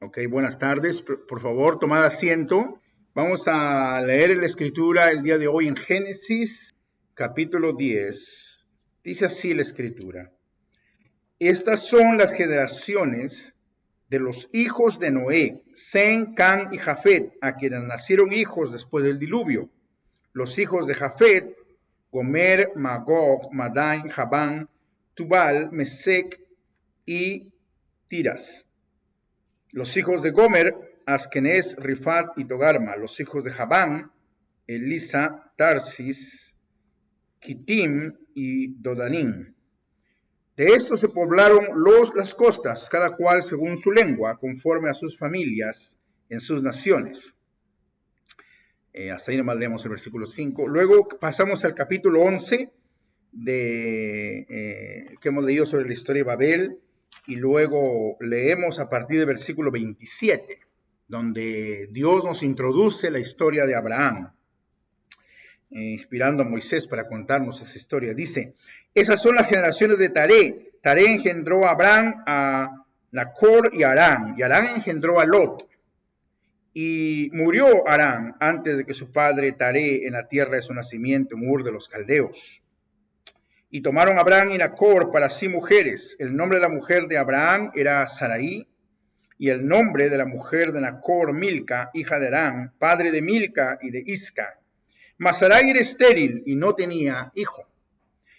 Ok, buenas tardes. Por favor, tomad asiento. Vamos a leer la escritura el día de hoy en Génesis, capítulo 10. Dice así la escritura. Estas son las generaciones de los hijos de Noé, Sem, Cam y Jafet, a quienes nacieron hijos después del diluvio. Los hijos de Jafet, Gomer, Magog, Madai, Javán, Tubal, Mesec y Tiras. Los hijos de Gomer, Askenaz, Rifat y Togarma. Los hijos de Javán, Elisa, Tarsis, Kitim y Dodanim. De estos se poblaron las costas, cada cual según su lengua, conforme a sus familias, en sus naciones. Hasta ahí nomás leemos el versículo 5. Luego pasamos al capítulo 11, que hemos leído sobre la historia de Babel. Y luego leemos a partir del versículo 27, donde Dios nos introduce la historia de Abraham, inspirando a Moisés para contarnos esa historia. Dice, esas son las generaciones de Taré. Taré engendró a Abraham, a Nacor y a Harán. Y Harán engendró a Lot. Y murió Harán antes de que su padre Taré en la tierra de su nacimiento, en Ur de los Caldeos. Y tomaron a Abraham y Nacor para sí mujeres. El nombre de la mujer de Abraham era Sarai, y el nombre de la mujer de Nacor, Milca, hija de Harán, padre de Milca y de Isca. Mas Sarai era estéril y no tenía hijo.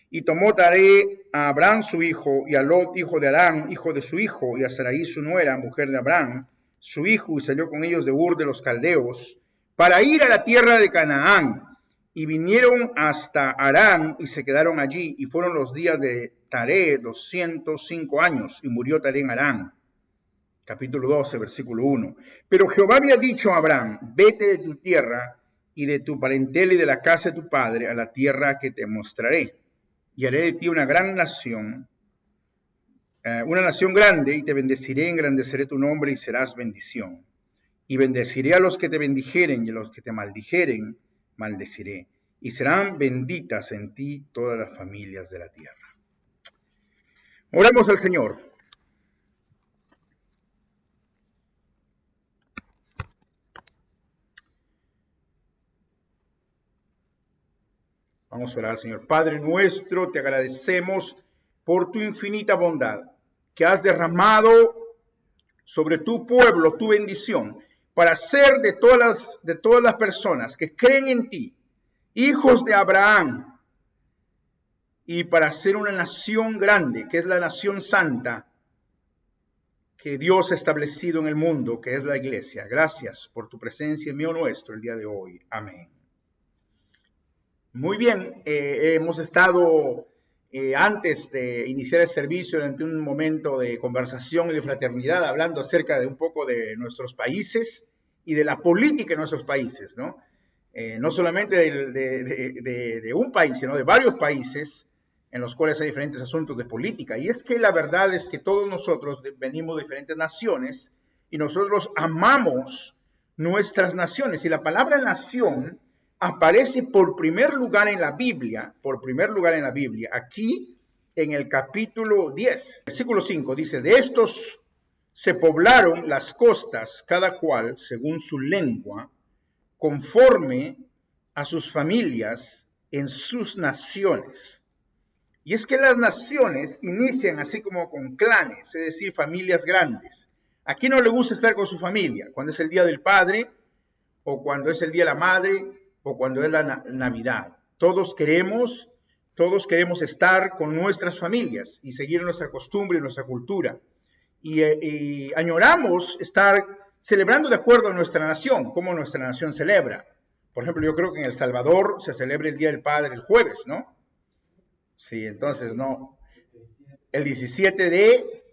Y tomó Taré a Abraham su hijo, y a Lot, hijo de Harán, hijo de su hijo, y a Sarai su nuera, mujer de Abraham, su hijo, y salió con ellos de Ur de los Caldeos, para ir a la tierra de Canaán. Y vinieron hasta Harán y se quedaron allí, y fueron los días de Taré 205 años, y murió Taré en Harán. Capítulo 12, versículo 1. Pero Jehová había dicho a Abraham, vete de tu tierra y de tu parentela y de la casa de tu padre a la tierra que te mostraré, y haré de ti una gran nación, una nación grande, y te bendeciré, engrandeceré tu nombre y serás bendición. Y bendeciré a los que te bendijeren, y a los que te maldijeren, maldeciré, y serán benditas en ti todas las familias de la tierra. Oremos al Señor. Vamos a orar al Señor. Padre nuestro, te agradecemos por tu infinita bondad, que has derramado sobre tu pueblo tu bendición, para hacer de todas las personas que creen en ti, hijos de Abraham, y para ser una nación grande, que es la nación santa, que Dios ha establecido en el mundo, que es la iglesia. Gracias por tu presencia en medio nuestro el día de hoy. Amén. Muy bien, hemos estado antes de iniciar el servicio durante un momento de conversación y de fraternidad, hablando acerca de un poco de nuestros países y de la política en nuestros países, ¿no? No solamente de un país, sino de varios países en los cuales hay diferentes asuntos de política. Y es que la verdad es que todos nosotros venimos de diferentes naciones y nosotros amamos nuestras naciones. Y la palabra nación aparece por primer lugar en la Biblia, aquí en el capítulo 10, versículo 5, dice, de estos se poblaron las costas, cada cual según su lengua, conforme a sus familias en sus naciones. Y es que las naciones inician así como con clanes, es decir, familias grandes. ¿A quién no le gusta estar con su familia? Cuando es el día del padre, o cuando es el día de la madre, o cuando es la Navidad. Todos queremos estar con nuestras familias y seguir nuestra costumbre y nuestra cultura. Y añoramos estar celebrando de acuerdo a nuestra nación, como nuestra nación celebra. Por ejemplo, yo creo que en El Salvador se celebra el Día del Padre el jueves, ¿no? Sí, entonces, no. El 17 de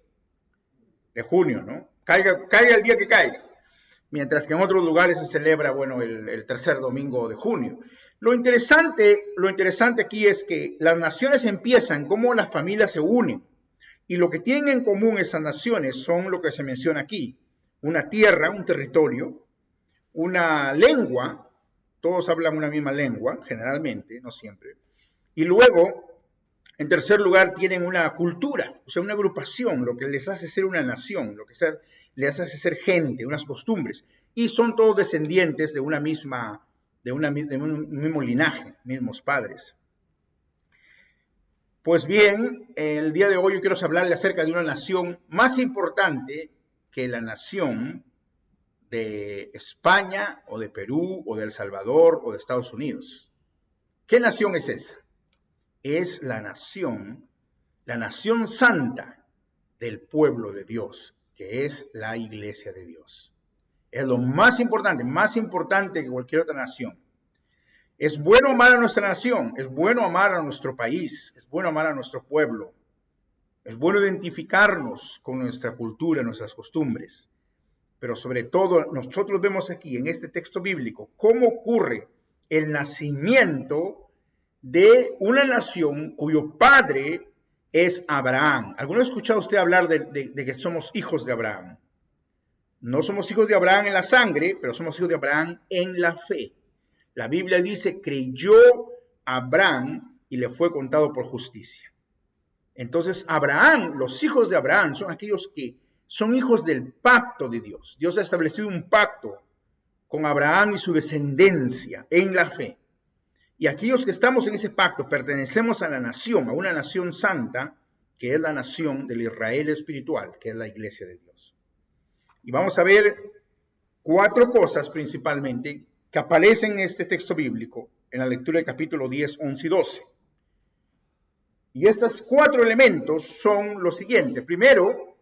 junio, ¿no? Caiga el día que caiga. Mientras que en otros lugares se celebra, bueno, el tercer domingo de junio. Lo interesante aquí es que las naciones empiezan como las familias se unen. Y lo que tienen en común esas naciones son lo que se menciona aquí. Una tierra, un territorio, una lengua, todos hablan una misma lengua, generalmente, no siempre. Y luego, En tercer lugar, tienen una cultura, o sea, una agrupación, lo que les hace ser una nación, lo que les hace ser gente, unas costumbres. Y son todos descendientes de un mismo linaje, mismos padres. Pues bien, el día de hoy yo quiero hablarle acerca de una nación más importante que la nación de España o de Perú o de El Salvador o de Estados Unidos. ¿Qué nación es esa? Es la nación santa del pueblo de Dios, que es la iglesia de Dios. Es lo más importante que cualquier otra nación. Es bueno amar a nuestra nación, es bueno amar a nuestro país, es bueno amar a nuestro pueblo, es bueno identificarnos con nuestra cultura, nuestras costumbres, pero sobre todo nosotros vemos aquí en este texto bíblico cómo ocurre el nacimiento de una nación cuyo padre es Abraham. ¿Alguno ha escuchado usted hablar de que somos hijos de Abraham? No somos hijos de Abraham en la sangre, pero somos hijos de Abraham en la fe. La Biblia dice, creyó Abraham y le fue contado por justicia. Entonces, Abraham, los hijos de Abraham son aquellos que son hijos del pacto de Dios. Dios ha establecido un pacto con Abraham y su descendencia en la fe. Y aquellos que estamos en ese pacto pertenecemos a la nación, a una nación santa, que es la nación del Israel espiritual, que es la iglesia de Dios. Y vamos a ver 4 cosas principalmente que aparecen en este texto bíblico, en la lectura del capítulo 10, 11 y 12. Y estos 4 elementos son los siguientes. Primero,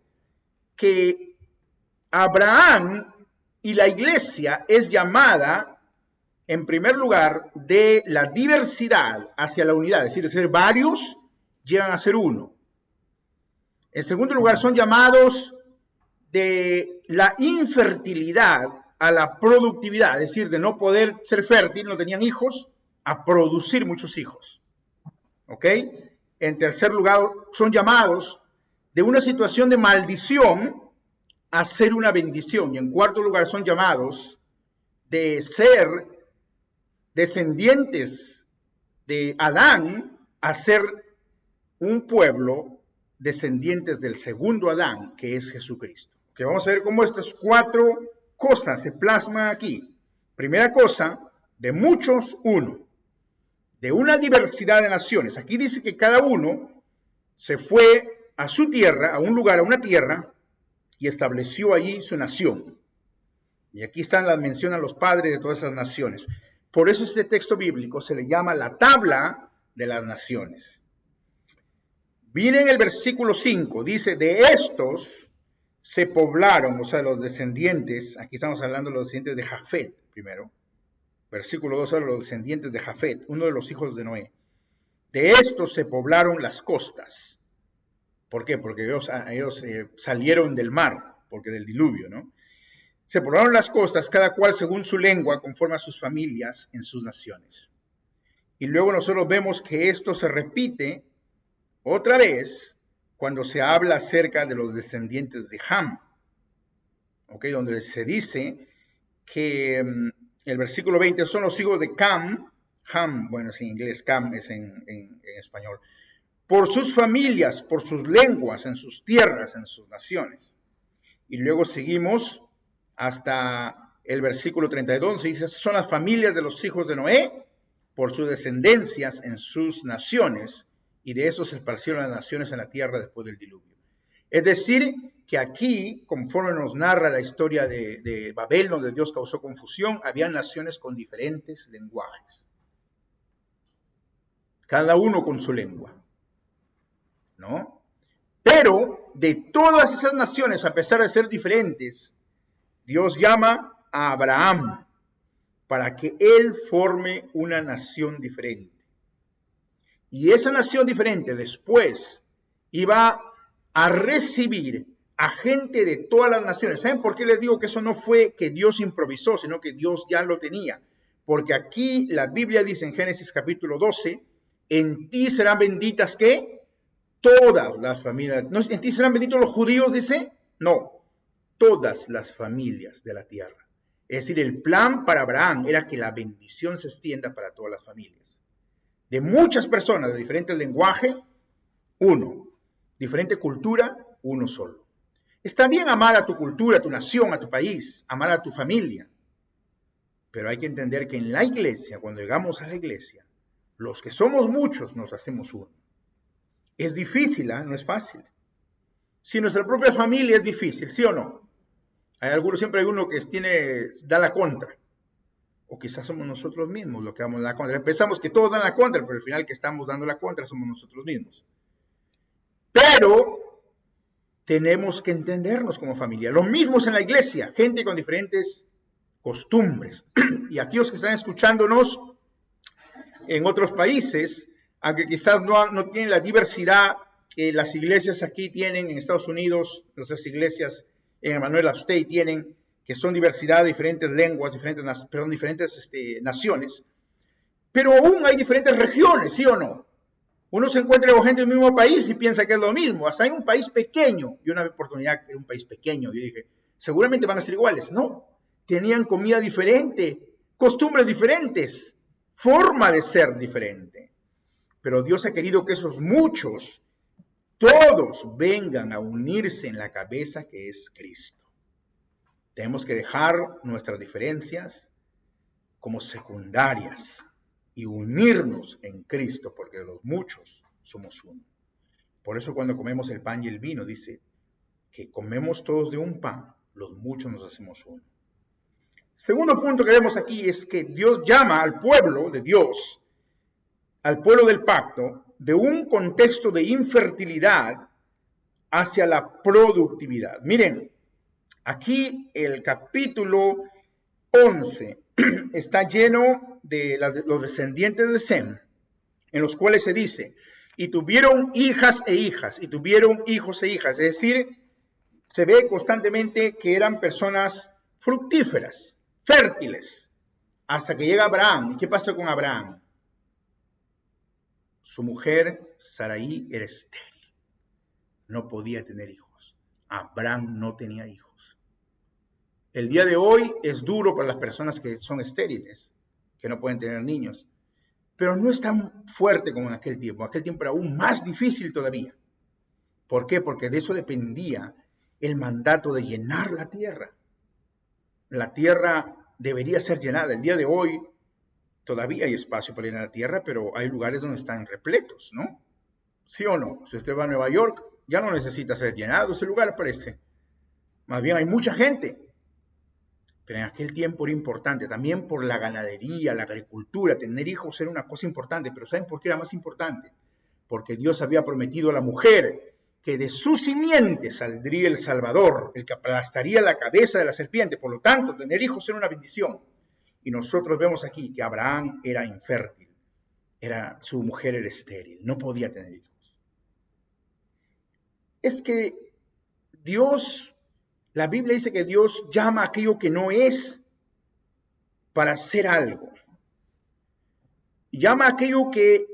que Abraham y la iglesia es llamada, en primer lugar, de la diversidad hacia la unidad, es decir, de ser varios, llegan a ser uno. En segundo lugar, son llamados de la infertilidad a la productividad, es decir, de no poder ser fértil, no tenían hijos, a producir muchos hijos. ¿Ok? En tercer lugar, son llamados de una situación de maldición a ser una bendición. Y en cuarto lugar, son llamados de ser descendientes de Adán a ser un pueblo descendientes del segundo Adán, que es Jesucristo. Okay, vamos a ver cómo estas 4 cosas se plasman aquí. Primera cosa, de muchos, uno. De una diversidad de naciones. Aquí dice que cada uno se fue a su tierra, a un lugar, a una tierra, y estableció allí su nación. Y aquí están las menciones a los padres de todas esas naciones. Por eso este texto bíblico se le llama la tabla de las naciones. Miren el versículo 5, dice, de estos se poblaron, o sea, los descendientes, aquí estamos hablando de los descendientes de Jafet primero, versículo 2 habla de los descendientes de Jafet, uno de los hijos de Noé. De estos se poblaron las costas. ¿Por qué? Porque ellos salieron del mar, porque del diluvio, ¿no? Se poblaron las costas, cada cual según su lengua, conforme a sus familias en sus naciones. Y luego nosotros vemos que esto se repite otra vez cuando se habla acerca de los descendientes de Ham, ¿okay? Donde se dice que el versículo 20 son los hijos de Cam, Ham, bueno, es en inglés, Cam es en español, por sus familias, por sus lenguas, en sus tierras, en sus naciones. Y luego seguimos hasta el versículo 32, dice, son las familias de los hijos de Noé, por sus descendencias en sus naciones, y de eso se esparcieron las naciones en la tierra después del diluvio. Es decir, que aquí, conforme nos narra la historia de Babel, donde Dios causó confusión, había naciones con diferentes lenguajes. Cada uno con su lengua, ¿no? Pero de todas esas naciones, a pesar de ser diferentes, Dios llama a Abraham para que él forme una nación diferente. Y esa nación diferente después iba a recibir a gente de todas las naciones. ¿Saben por qué les digo que eso no fue que Dios improvisó, sino que Dios ya lo tenía? Porque aquí la Biblia dice en Génesis capítulo 12, en ti serán benditas, ¿qué? Todas las familias. ¿No, en ti serán benditos los judíos, dice? No, todas las familias de la tierra. Es decir, el plan para Abraham era que la bendición se extienda para todas las familias. De muchas personas de diferentes lenguajes, uno. Diferente cultura, uno solo. Está bien amar a tu cultura, a tu nación, a tu país, amar a tu familia. Pero hay que entender que en la iglesia, cuando llegamos a la iglesia, los que somos muchos nos hacemos uno. Es difícil, ¿eh? No es fácil. Si nuestra propia familia es difícil, ¿sí o no? Siempre hay uno que da la contra. O quizás somos nosotros mismos los que damos la contra. Pensamos que todos dan la contra, pero al final que estamos dando la contra somos nosotros mismos. Pero tenemos que entendernos como familia. Lo mismo es en la iglesia, gente con diferentes costumbres. Y aquellos que están escuchándonos en otros países, aunque quizás no tienen la diversidad que las iglesias aquí tienen en Estados Unidos, nuestras iglesias en Emmanuel Upstate tienen, que son diversidad de diferentes lenguas, diferentes naciones, pero aún hay diferentes regiones, ¿sí o no? Uno se encuentra con gente del mismo país y piensa que es lo mismo, hasta hay un país pequeño. Yo una oportunidad que era un país pequeño, yo dije, seguramente van a ser iguales. No, tenían comida diferente, costumbres diferentes, forma de ser diferente. Pero Dios ha querido que esos muchos, todos vengan a unirse en la cabeza que es Cristo. Tenemos que dejar nuestras diferencias como secundarias y unirnos en Cristo, porque los muchos somos uno. Por eso cuando comemos el pan y el vino, dice que comemos todos de un pan, los muchos nos hacemos uno. Segundo punto que vemos aquí es que Dios llama al pueblo de Dios, al pueblo del pacto, de un contexto de infertilidad hacia la productividad. Miren, aquí el capítulo 11 está lleno de los descendientes de Sem, en los cuales se dice, y tuvieron hijas e hijas, y tuvieron hijos e hijas. Es decir, se ve constantemente que eran personas fructíferas, fértiles, hasta que llega Abraham. ¿Y qué pasa con Abraham? Su mujer, Sarai, era estéril. No podía tener hijos. Abraham no tenía hijos. El día de hoy es duro para las personas que son estériles, que no pueden tener niños, pero no es tan fuerte como en aquel tiempo. En aquel tiempo era aún más difícil todavía. ¿Por qué? Porque de eso dependía el mandato de llenar la tierra. La tierra debería ser llenada. El día de hoy todavía hay espacio para llenar la tierra, pero hay lugares donde están repletos, ¿no? ¿Sí o no? Si usted va a Nueva York, ya no necesita ser llenado ese lugar, parece. Más bien hay mucha gente. Pero en aquel tiempo era importante, también por la ganadería, la agricultura, tener hijos era una cosa importante, pero ¿saben por qué era más importante? Porque Dios había prometido a la mujer que de su simiente saldría el Salvador, el que aplastaría la cabeza de la serpiente. Por lo tanto, tener hijos era una bendición. Y nosotros vemos aquí que Abraham era infértil, su mujer era estéril, no podía tener hijos. Es que la Biblia dice que Dios llama a aquello que no es para hacer algo. Llama a aquello que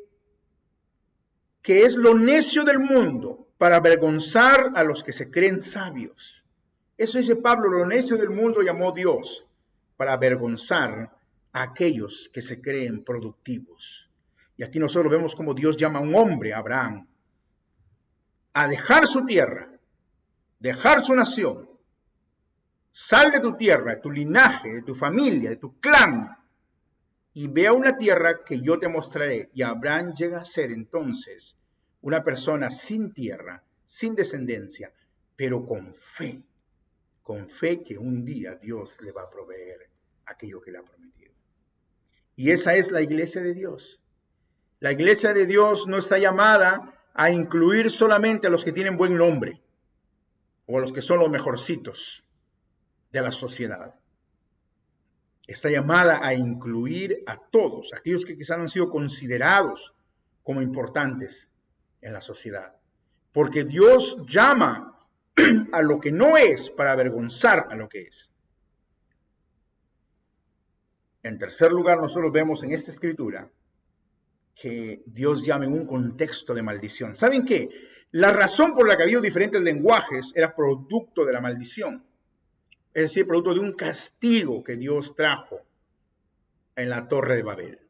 es lo necio del mundo para avergonzar a los que se creen sabios. Eso dice Pablo, lo necio del mundo llamó Dios para avergonzar a aquellos que se creen productivos. Y aquí nosotros vemos cómo Dios llama a un hombre, Abraham, a dejar su tierra, dejar su nación. Sal de tu tierra, de tu linaje, de tu familia, de tu clan, y ve a una tierra que yo te mostraré. Y Abraham llega a ser entonces una persona sin tierra, sin descendencia, pero con fe que un día Dios le va a proveer aquello que le ha prometido. Y esa es la iglesia de Dios. La iglesia de Dios no está llamada a incluir solamente a los que tienen buen nombre o a los que son los mejorcitos de la sociedad. Está llamada a incluir a todos, aquellos que quizás no han sido considerados como importantes en la sociedad. Porque Dios llama a lo que no es para avergonzar a lo que es. En tercer lugar, nosotros vemos en esta escritura que Dios llama en un contexto de maldición. ¿Saben qué? La razón por la que había diferentes lenguajes era producto de la maldición. Es decir, producto de un castigo que Dios trajo en la Torre de Babel.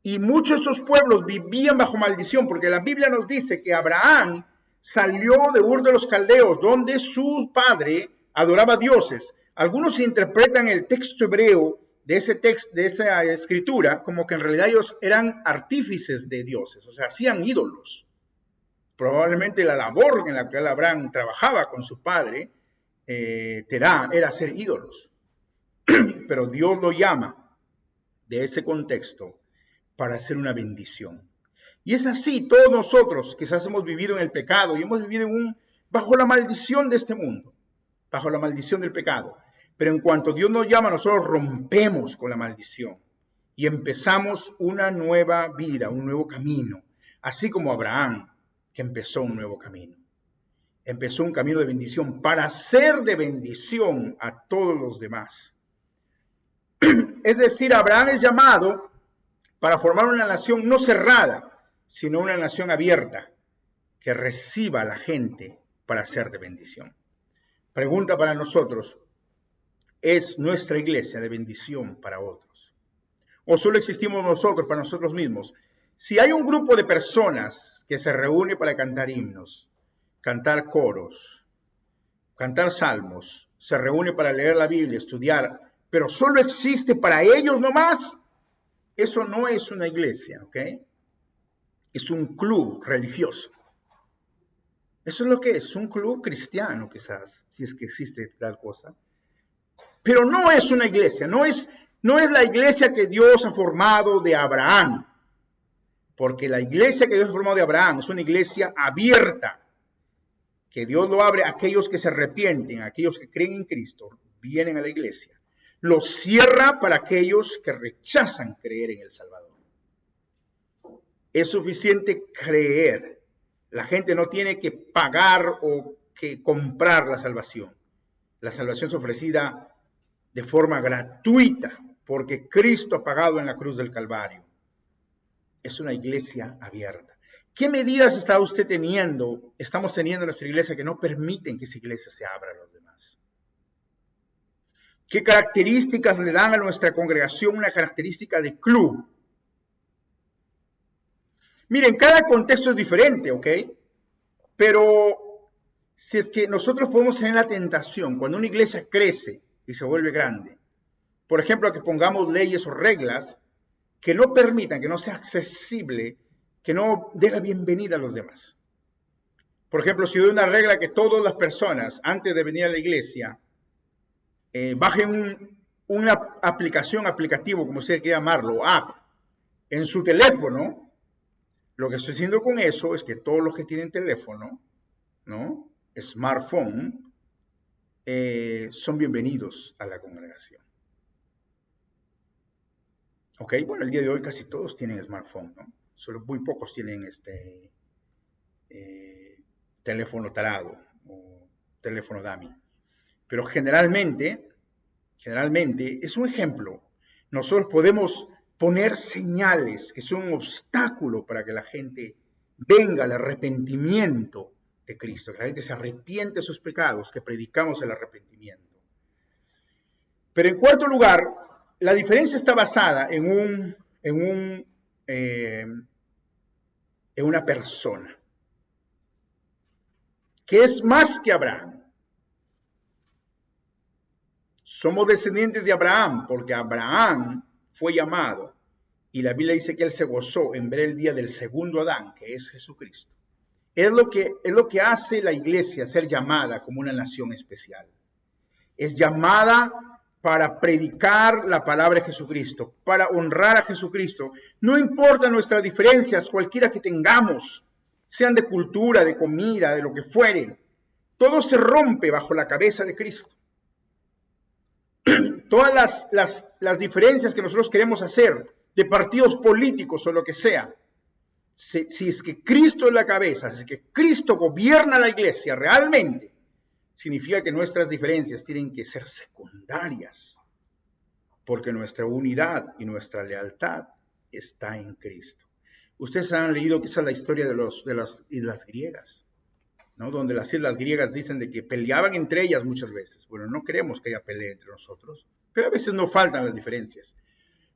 Y muchos de estos pueblos vivían bajo maldición, porque la Biblia nos dice que Abraham salió de Ur de los Caldeos, donde su padre adoraba dioses. Algunos interpretan el texto hebreo de ese texto, de esa escritura, como que en realidad ellos eran artífices de dioses, o sea, hacían ídolos. Probablemente la labor en la que Abraham trabajaba con su padre, Terá, era hacer ídolos. Pero Dios lo llama de ese contexto para hacer una bendición. Y es así, todos nosotros quizás hemos vivido en el pecado y hemos vivido bajo la maldición de este mundo, bajo la maldición del pecado. Pero en cuanto Dios nos llama, nosotros rompemos con la maldición y empezamos una nueva vida, un nuevo camino, así como Abraham, que empezó un nuevo camino. Empezó un camino de bendición para ser de bendición a todos los demás. Es decir, Abraham es llamado para formar una nación no cerrada, sino una nación abierta, que reciba a la gente para ser de bendición. Pregunta para nosotros, ¿es nuestra iglesia de bendición para otros? ¿O solo existimos nosotros para nosotros mismos? Si hay un grupo de personas que se reúne para cantar himnos, cantar coros, cantar salmos, se reúne para leer la Biblia, estudiar, pero solo existe para ellos nomás, eso no es una iglesia, ¿ok? Es un club religioso. Eso es lo que es, un club cristiano quizás, si es que existe tal cosa. Pero no es una iglesia, no es la iglesia que Dios ha formado de Abraham. Porque la iglesia que Dios ha formado de Abraham es una iglesia abierta, que Dios lo abre a aquellos que se arrepienten, a aquellos que creen en Cristo, vienen a la iglesia. Lo cierra para aquellos que rechazan creer en el Salvador. Es suficiente creer. La gente no tiene que pagar o que comprar la salvación. La salvación es ofrecida de forma gratuita porque Cristo ha pagado en la cruz del Calvario. Es una iglesia abierta. ¿Qué medidas estamos teniendo en nuestra iglesia que no permiten que esa iglesia se abra a los demás? ¿Qué características le dan a nuestra congregación una característica de club? Miren, cada contexto es diferente, ¿ok? Pero si es que nosotros podemos tener la tentación, cuando una iglesia crece y se vuelve grande, por ejemplo, que pongamos leyes o reglas que no permitan, que no sea accesible, que no dé la bienvenida a los demás. Por ejemplo, si doy una regla que todas las personas, antes de venir a la iglesia, bajen una aplicativo, como se quiera llamarlo, app, en su teléfono, lo que estoy haciendo con eso es que todos los que tienen teléfono, ¿no? Smartphone, son bienvenidos a la congregación. Ok, bueno, el día de hoy casi todos tienen smartphone, ¿no? Solo muy pocos tienen teléfono tarado o teléfono dummy. Pero generalmente es un ejemplo. Nosotros podemos poner señales que son un obstáculo para que la gente venga al arrepentimiento de Cristo, que la gente se arrepiente de sus pecados, que predicamos el arrepentimiento. Pero en cuarto lugar, la diferencia está basada en una persona que es más que Abraham. Somos descendientes de Abraham porque Abraham fue llamado y la Biblia dice que él se gozó en ver el día del segundo Adán, que es Jesucristo. Es lo que hace la iglesia ser llamada como una nación especial. Es llamada para predicar la palabra de Jesucristo, para honrar a Jesucristo. No importa nuestras diferencias, cualquiera que tengamos, sean de cultura, de comida, de lo que fuere, todo se rompe bajo la cabeza de Cristo. Todas las diferencias que nosotros queremos hacer de partidos políticos o lo que sea, si es que Cristo es la cabeza, si es que Cristo gobierna la iglesia realmente, significa que nuestras diferencias tienen que ser secundarias, porque nuestra unidad y nuestra lealtad está en Cristo. Ustedes han leído quizás la historia de las islas griegas, ¿no? Donde las islas griegas dicen de que peleaban entre ellas muchas veces. Bueno, no queremos que haya pelea entre nosotros, pero a veces no faltan las diferencias.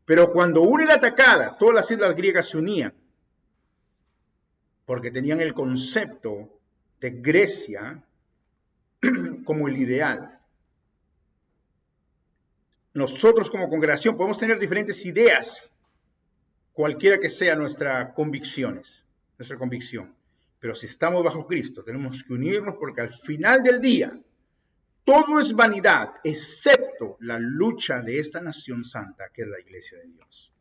Pero cuando una era atacada, todas las islas griegas se unían, porque tenían el concepto de Grecia como el ideal. Nosotros como congregación podemos tener diferentes ideas, cualquiera que sea nuestra convicción. Pero si estamos bajo Cristo, tenemos que unirnos porque al final del día, todo es vanidad, excepto la lucha de esta nación santa, que es la iglesia de Dios.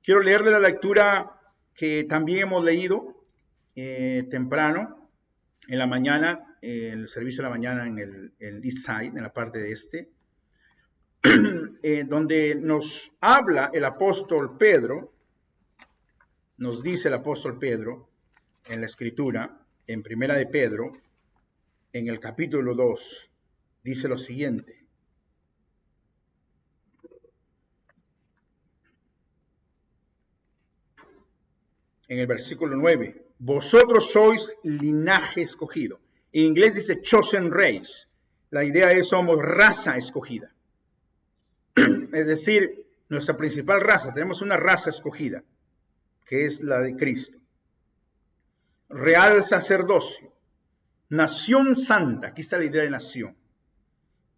Quiero leerle la lectura que también hemos leído temprano, en la mañana, en el servicio de la mañana en el East Side, en la parte de este, donde nos habla el apóstol Pedro, nos dice el apóstol Pedro en la escritura, en Primera de Pedro, en el capítulo 2, dice lo siguiente. En el versículo 9, vosotros sois linaje escogido. En inglés dice chosen race. La idea es somos raza escogida. Es decir, nuestra principal raza, tenemos una raza escogida, que es la de Cristo. Real sacerdocio, nación santa, aquí está la idea de nación.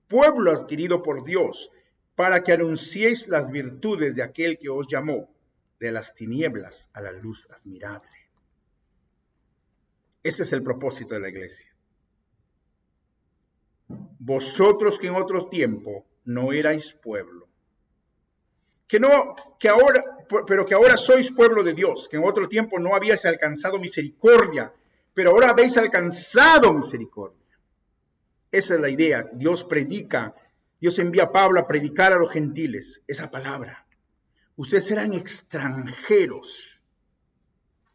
Pueblo adquirido por Dios, para que anunciéis las virtudes de aquel que os llamó de las tinieblas a la luz admirable. Este es el propósito de la iglesia. Vosotros que en otro tiempo no erais pueblo, pero que ahora sois pueblo de Dios, que en otro tiempo no habíais alcanzado misericordia, pero ahora habéis alcanzado misericordia. Esa es la idea. Dios predica, Dios envía a Pablo a predicar a los gentiles esa palabra. Ustedes eran extranjeros,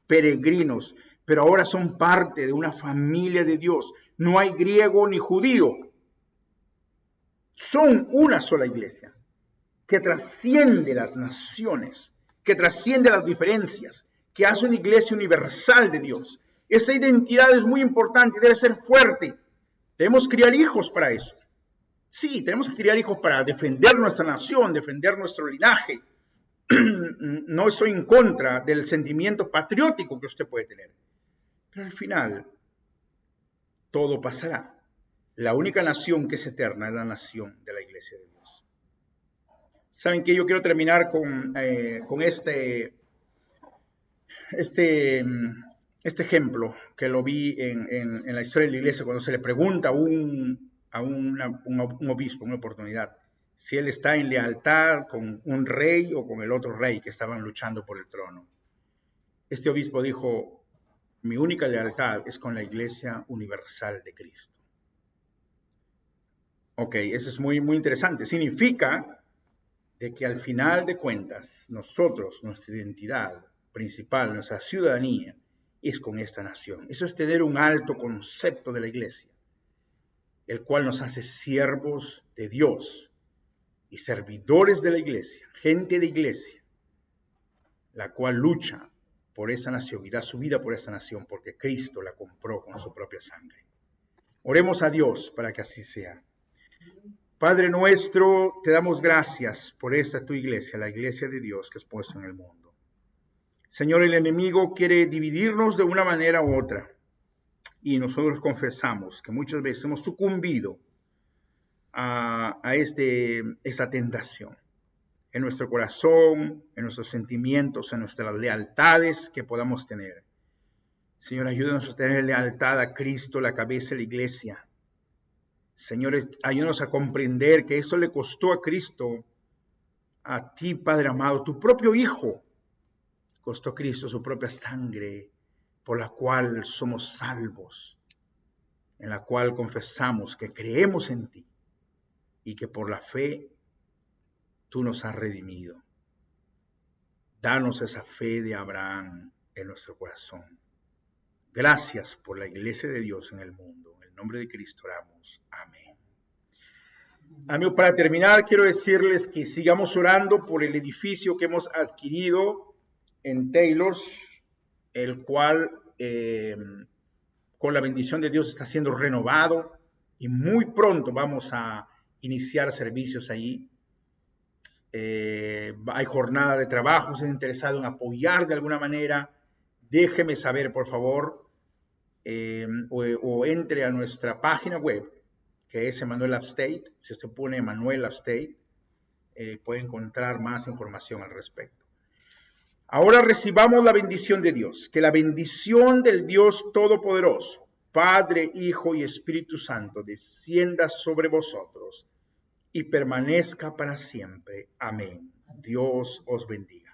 peregrinos, pero ahora son parte de una familia de Dios. No hay griego ni judío. Son una sola iglesia que trasciende las naciones, que trasciende las diferencias, que hace una iglesia universal de Dios. Esa identidad es muy importante y debe ser fuerte. Debemos criar hijos para eso. Sí, tenemos que criar hijos para defender nuestra nación, defender nuestro linaje. No estoy en contra del sentimiento patriótico que usted puede tener. Pero al final, todo pasará. La única nación que es eterna es la nación de la iglesia de Dios. ¿Saben qué? Yo quiero terminar con este ejemplo que lo vi en la historia de la iglesia cuando se le pregunta a un obispo, una oportunidad, si él está en lealtad con un rey o con el otro rey que estaban luchando por el trono. Este obispo dijo, mi única lealtad es con la iglesia universal de Cristo. Ok, eso es muy, muy interesante. Significa de que al final de cuentas, nosotros, nuestra identidad principal, nuestra ciudadanía, es con esta nación. Eso es tener un alto concepto de la iglesia, el cual nos hace siervos de Dios y servidores de la iglesia, gente de iglesia, la cual lucha por esa nación y da su vida por esa nación porque Cristo la compró con su propia sangre. Oremos a Dios para que así sea. Padre nuestro, te damos gracias por esta tu iglesia, la iglesia de Dios que has puesto en el mundo. Señor, el enemigo quiere dividirnos de una manera u otra y nosotros confesamos que muchas veces hemos sucumbido a esta tentación en nuestro corazón, en nuestros sentimientos, en nuestras lealtades que podamos tener. Señor, ayúdanos a tener lealtad a Cristo, la cabeza de la iglesia. Señor, ayúdanos a comprender que eso le costó a Cristo, a ti, Padre amado, tu propio Hijo. Costó a Cristo su propia sangre, por la cual somos salvos, en la cual confesamos que creemos en ti y que por la fe tú nos has redimido. Danos esa fe de Abraham en nuestro corazón. Gracias por la iglesia de Dios en el mundo. En el nombre de Cristo oramos. Amén. Amigos, para terminar, quiero decirles que sigamos orando por el edificio que hemos adquirido en Taylors, el cual con la bendición de Dios está siendo renovado y muy pronto vamos a iniciar servicios allí. hay jornada de trabajo, si es interesado en apoyar de alguna manera, déjeme saber, por favor, o entre a nuestra página web, que es Emmanuel Upstate. Si usted pone Emmanuel Upstate, puede encontrar más información al respecto. Ahora recibamos la bendición de Dios. Que la bendición del Dios Todopoderoso, Padre, Hijo y Espíritu Santo, descienda sobre vosotros y permanezca para siempre. Amén. Dios os bendiga.